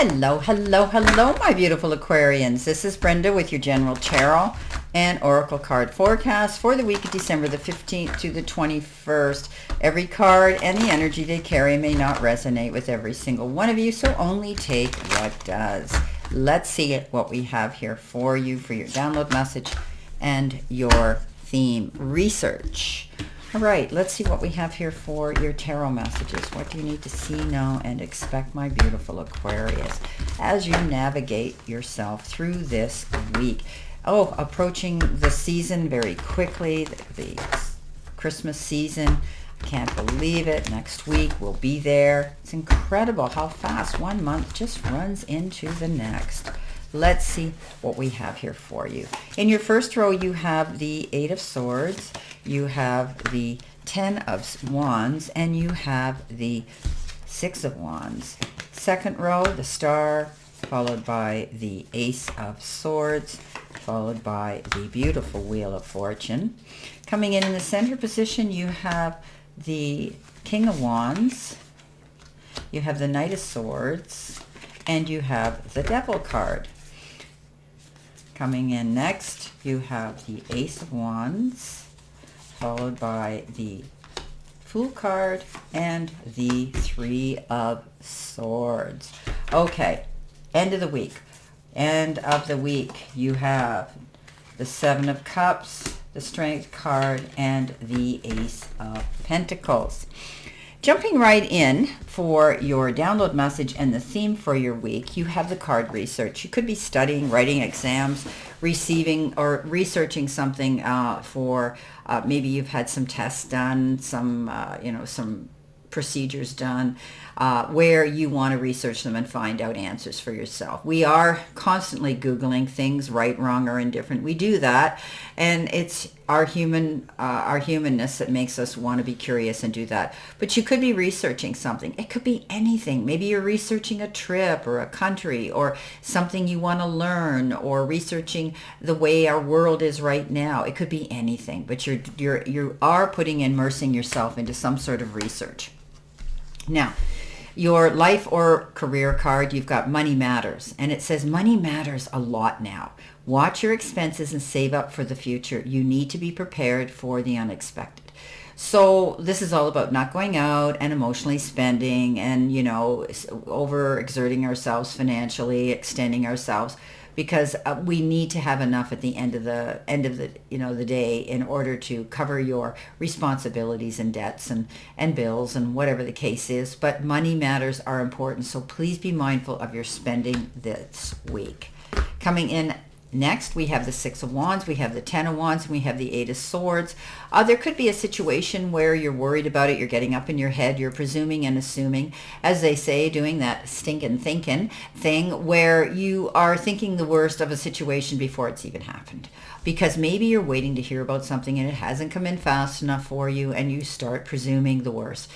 Hello, hello, hello, my beautiful Aquarians. This is Brenda with your general tarot and oracle card forecast for the week of December the 15th to the 21st. Every card and the energy they carry may not resonate with every single one of you, so only take what does. Let's see what we have here for you for your download message and your theme research. All right, let's see what we have here for your tarot messages. What do you need to see, know, and expect, my beautiful Aquarius, as you navigate yourself through this week? Oh, approaching the season very quickly, the Christmas season. I can't believe it. Next week we'll be there. It's incredible how fast 1 month just runs into the next. Let's see what we have here for you. In your first row, you have the Eight of Swords, you have the Ten of Wands, and you have the Six of Wands. Second row, the Star, followed by the Ace of Swords, followed by the beautiful Wheel of Fortune. Coming in the center position, you have the King of Wands, you have the Knight of Swords, and you have the Devil card. Coming in next, you have the Ace of Wands, followed by the Fool card and the Three of Swords. Okay, end of the week. End of the week, you have the Seven of Cups, the Strength card, and the Ace of Pentacles. Jumping right in for your download message and the theme for your week, you have the card research. You could be studying, writing exams, receiving or researching something for maybe you've had some tests done, some some procedures done where you want to research them and find out answers for yourself. We are constantly Googling things, right, wrong, or indifferent. We do that, and it's our humanness that makes us want to be curious and do that. But you could be researching something. It could be anything. Maybe you're researching a trip or a country or something you want to learn, or researching the way our world is right now. It could be anything, but you are immersing yourself into some sort of research. Now, your life or career card, you've got Money Matters, and it says money matters a lot now. Watch your expenses and save up for the future. You need to be prepared for the unexpected. So this is all about not going out and emotionally spending and, overexerting ourselves financially, extending ourselves, because we need to have enough at the end of the day in order to cover your responsibilities and debts and bills and whatever the case is. But money matters are important, so please be mindful of your spending this week. Coming in next, we have the Six of Wands, we have the Ten of Wands, and we have the Eight of Swords. There could be a situation where you're worried about it, you're getting up in your head, you're presuming and assuming, as they say, doing that stinking thinking thing where you are thinking the worst of a situation before it's even happened. Because maybe you're waiting to hear about something and it hasn't come in fast enough for you, and you start presuming the worst.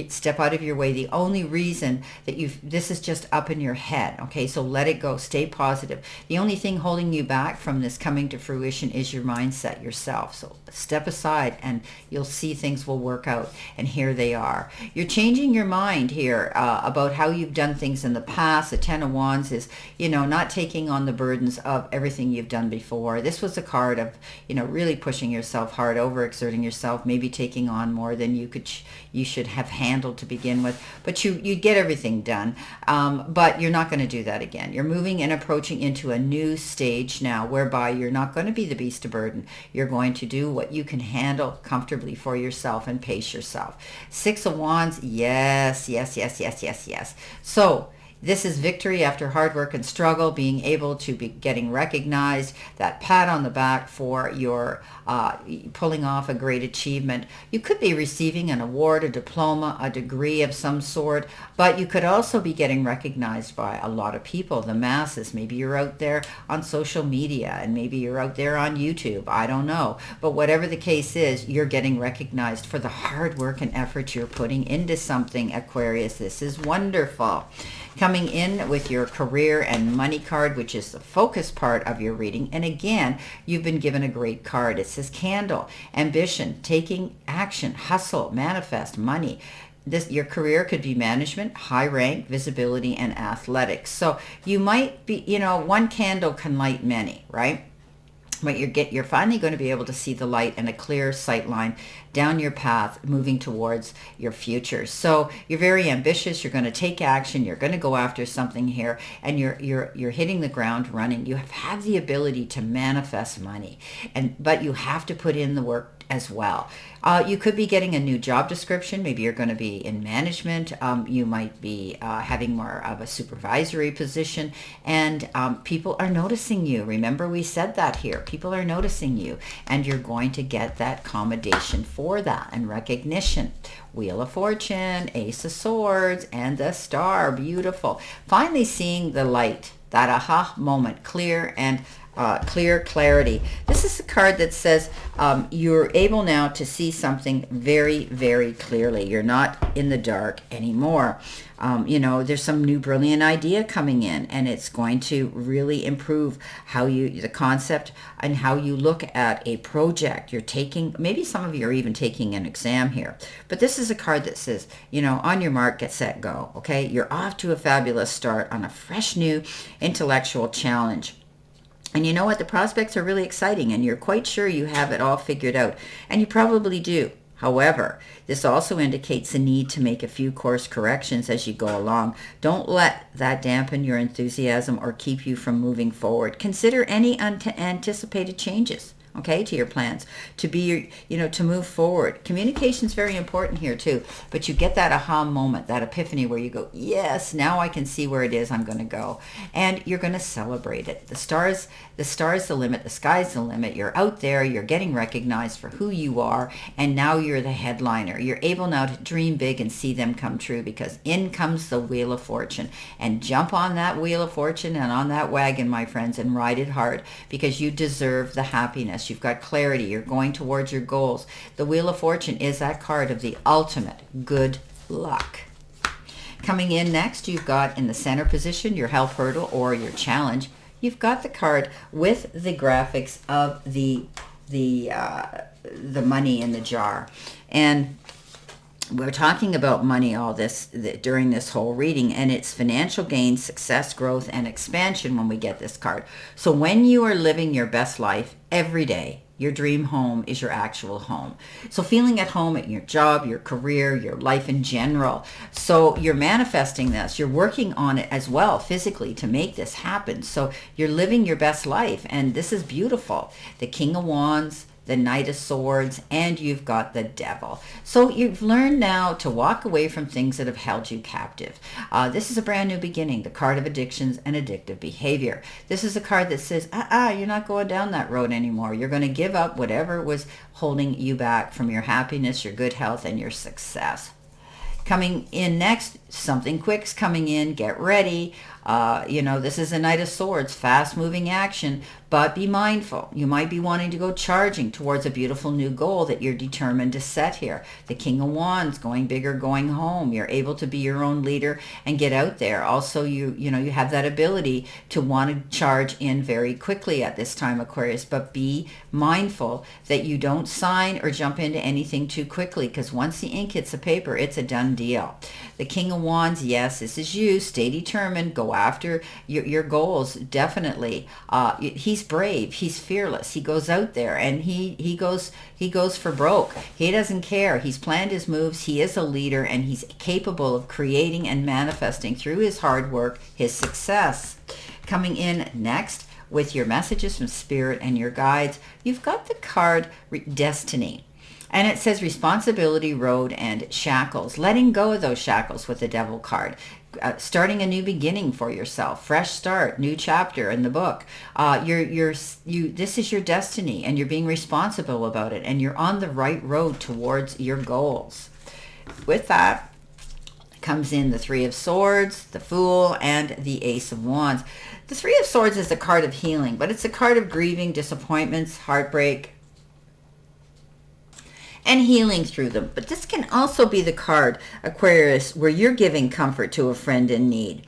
Step out of your way. The only reason that this is just up in your head, okay? So let it go. Stay positive. The only thing holding you back from this coming to fruition is your mindset, yourself. So step aside and you'll see things will work out. And here they are. You're changing your mind here about how you've done things in the past. The Ten of Wands is, not taking on the burdens of everything you've done before. This was a card of, really pushing yourself hard, overexerting yourself, maybe taking on more than you should have handled to begin with, but you get everything done, but you're not going to do that again. You're moving and approaching into a new stage now whereby you're not going to be the beast of burden. You're going to do what you can handle comfortably for yourself and pace yourself. Six of Wands, yes. So this is victory after hard work and struggle, being able to be getting recognized, that pat on the back for your pulling off a great achievement. You could be receiving an award, a diploma, a degree of some sort, but you could also be getting recognized by a lot of people, the masses. Maybe you're out there on social media, and maybe you're out there on YouTube. I don't know. But whatever the case is, you're getting recognized for the hard work and effort you're putting into something, Aquarius. This is wonderful. Coming in with your career and money card, which is the focus part of your reading. And again, you've been given a great card. It says candle, ambition, taking action, hustle, manifest, money. your career could be management, high rank, visibility, and athletics. So you might be, one candle can light many, right? But you're finally going to be able to see the light and a clear sight line down your path moving towards your future. So you're very ambitious. You're going to take action. You're going to go after something here, and you're hitting the ground running. You have the ability to manifest money, but you have to put in the work as well. You could be getting a new job description. Maybe you're going to be in management. You might be having more of a supervisory position, and people are noticing you. Remember, we said that here. People are noticing you, and you're going to get that commendation for that and recognition. Wheel of Fortune, Ace of Swords, and the Star. Beautiful. Finally seeing the light, that aha moment, clear and clear clarity. This is a card that says you're able now to see something very, very clearly. You're not in the dark anymore. There's some new brilliant idea coming in, and it's going to really improve the concept and how you look at a project. You're taking, maybe some of you are even taking an exam here, but this is a card that says, on your mark, get set, go. Okay. You're off to a fabulous start on a fresh new intellectual challenge. And you know what? The prospects are really exciting, and you're quite sure you have it all figured out. And you probably do. However, this also indicates the need to make a few course corrections as you go along. Don't let that dampen your enthusiasm or keep you from moving forward. Consider any anticipated changes, okay, to your plans, to move forward. Communication is very important here too, but you get that aha moment, that epiphany where you go, yes, now I can see where it is I'm going to go, and you're going to celebrate it. The star's the limit, the sky's the limit. You're out there, you're getting recognized for who you are, and now you're the headliner. You're able now to dream big and see them come true, because in comes the Wheel of Fortune. And jump on that Wheel of Fortune and on that wagon, my friends, and ride it hard, because you deserve the happiness. You've got clarity. You're going towards your goals. The Wheel of Fortune is that card of the ultimate good luck. Coming in next, you've got in the center position your health hurdle or your challenge. You've got the card with the graphics of the money in the jar. And we're talking about money during this whole reading, and it's financial gain, success, growth, and expansion when we get this card. So when you are living your best life every day, your dream home is your actual home. So feeling at home at your job, your career, your life in general. So you're manifesting this. You're working on it as well physically to make this happen. So you're living your best life, and this is beautiful. The King of Wands, the Knight of Swords, and you've got the Devil. So you've learned now to walk away from things that have held you captive. This is a brand new beginning, the card of addictions and addictive behavior. This is a card that says, you're not going down that road anymore. You're going to give up whatever was holding you back from your happiness, your good health, and your success. Coming in next, something quick's coming in. Get ready. This is a Knight of Swords, fast-moving action, but be mindful. You might be wanting to go charging towards a beautiful new goal that you're determined to set here. The King of Wands, going bigger, going home. You're able to be your own leader and get out there. Also, you have that ability to want to charge in very quickly at this time, Aquarius, but be mindful that you don't sign or jump into anything too quickly, because once the ink hits the paper, it's a done deal. The King of Wands, yes, this is you. Stay determined. Go after your goals, definitely. He's brave. He's fearless. He goes out there and he goes for broke. He doesn't care. He's planned his moves. He is a leader, and he's capable of creating and manifesting through his hard work his success. Coming in next with your messages from Spirit and your guides, you've got the card Destiny. And it says responsibility, road, and shackles. Letting go of those shackles with the Devil card. Starting a new beginning for yourself. Fresh start, new chapter in the book. This is your destiny, and you're being responsible about it, and you're on the right road towards your goals. With that comes in the Three of Swords, the Fool, and the Ace of Wands. The Three of Swords is a card of healing, but it's a card of grieving, disappointments, heartbreak, and healing through them. But this can also be the card, Aquarius, where you're giving comfort to a friend in need.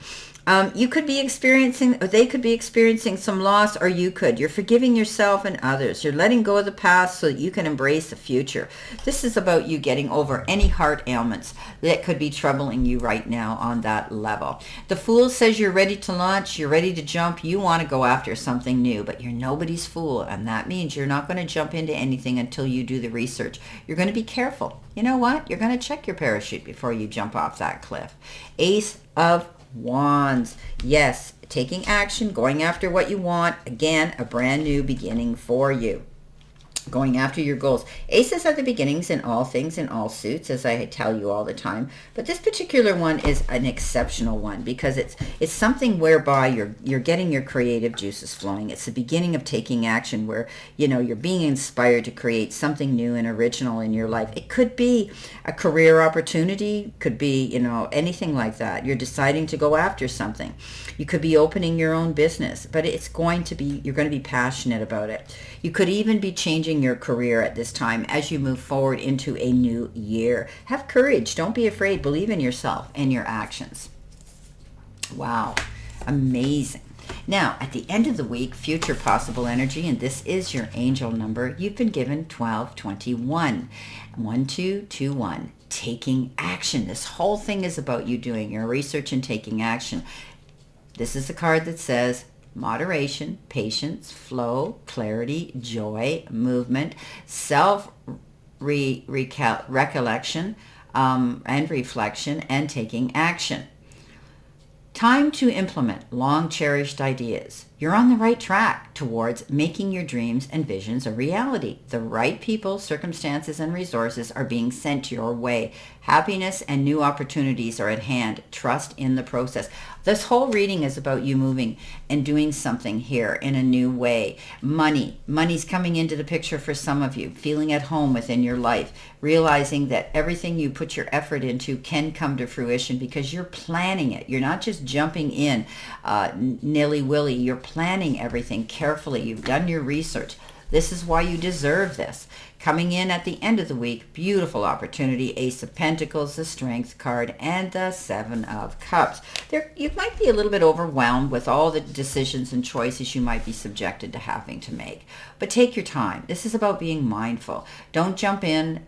You could be experiencing, or they could be experiencing some loss, or you could. You're forgiving yourself and others. You're letting go of the past so that you can embrace the future. This is about you getting over any heart ailments that could be troubling you right now on that level. The Fool says you're ready to launch, you're ready to jump, you want to go after something new, but you're nobody's fool, and that means you're not going to jump into anything until you do the research. You're going to be careful. You know what? You're going to check your parachute before you jump off that cliff. Ace of Wands. Yes, taking action, going after what you want. Again, a brand new beginning for you. Going after your goals. Aces are the beginnings in all things, in all suits, as I tell you all the time. But this particular one is an exceptional one because it's something whereby you're getting your creative juices flowing. It's the beginning of taking action where, you're being inspired to create something new and original in your life. It could be a career opportunity, could be, anything like that. You're deciding to go after something. You could be opening your own business, but you're going to be passionate about it. You could even be changing your career at this time as you move forward into a new year. Have courage. Don't be afraid. Believe in yourself and your actions. Wow. Amazing. Now, at the end of the week, future possible energy, and this is your angel number. You've been given 1221. 1221. Taking action. This whole thing is about you doing your research and taking action. This is the card that says moderation, patience, flow, clarity, joy, movement, recollection, and reflection, and taking action. Time to implement long-cherished ideas. You're on the right track towards making your dreams and visions a reality. The right people, circumstances, and resources are being sent your way. Happiness and new opportunities are at hand. Trust in the process. This whole reading is about you moving and doing something here in a new way. Money's coming into the picture for some of you, feeling at home within your life, realizing that everything you put your effort into can come to fruition because you're planning it. You're not just jumping in nilly-willy. You're planning everything carefully. You've done your research. This is why you deserve this. Coming in at the end of the week, beautiful opportunity, Ace of Pentacles, the Strength card, and the Seven of Cups. You might be a little bit overwhelmed with all the decisions and choices you might be subjected to having to make. But take your time. This is about being mindful. Don't jump in,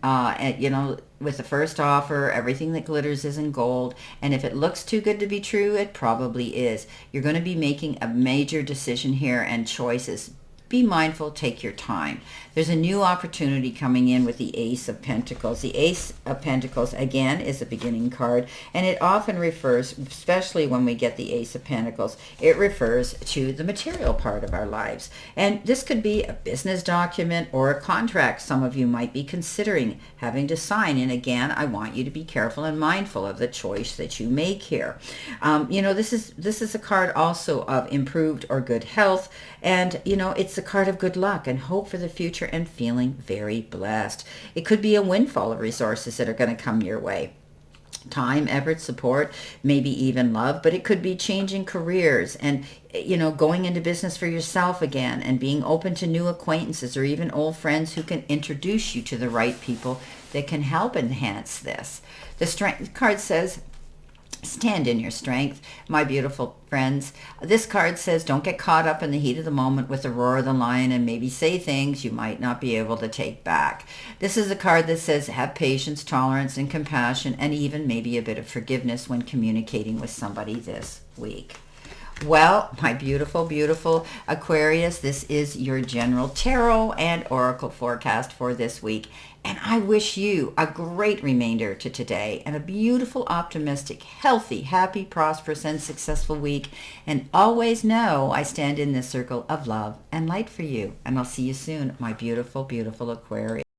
with the first offer. Everything that glitters isn't gold. And if it looks too good to be true, it probably is. You're going to be making a major decision here and choices. Be mindful, take your time. There's a new opportunity coming in with the Ace of Pentacles. The Ace of Pentacles, again, is a beginning card, and it often refers, especially when we get the Ace of Pentacles, it refers to the material part of our lives. And this could be a business document or a contract some of you might be considering having to sign. And again, I want you to be careful and mindful of the choice that you make here. This is a card also of improved or good health, and it's a card of good luck and hope for the future and feeling very blessed. It could be a windfall of resources that are going to come your way. Time, effort, support, maybe even love, but it could be changing careers and, going into business for yourself again and being open to new acquaintances or even old friends who can introduce you to the right people that can help enhance this. The Strength card says, stand in your strength, my beautiful friends. This card says don't get caught up in the heat of the moment with the roar of the lion and maybe say things you might not be able to take back. This is a card that says have patience, tolerance, and compassion, and even maybe a bit of forgiveness when communicating with somebody this week. Well, my beautiful, beautiful Aquarius, this is your general tarot and oracle forecast for this week. And I wish you a great remainder to today and a beautiful, optimistic, healthy, happy, prosperous, and successful week. And always know I stand in this circle of love and light for you. And I'll see you soon, my beautiful, beautiful Aquarius.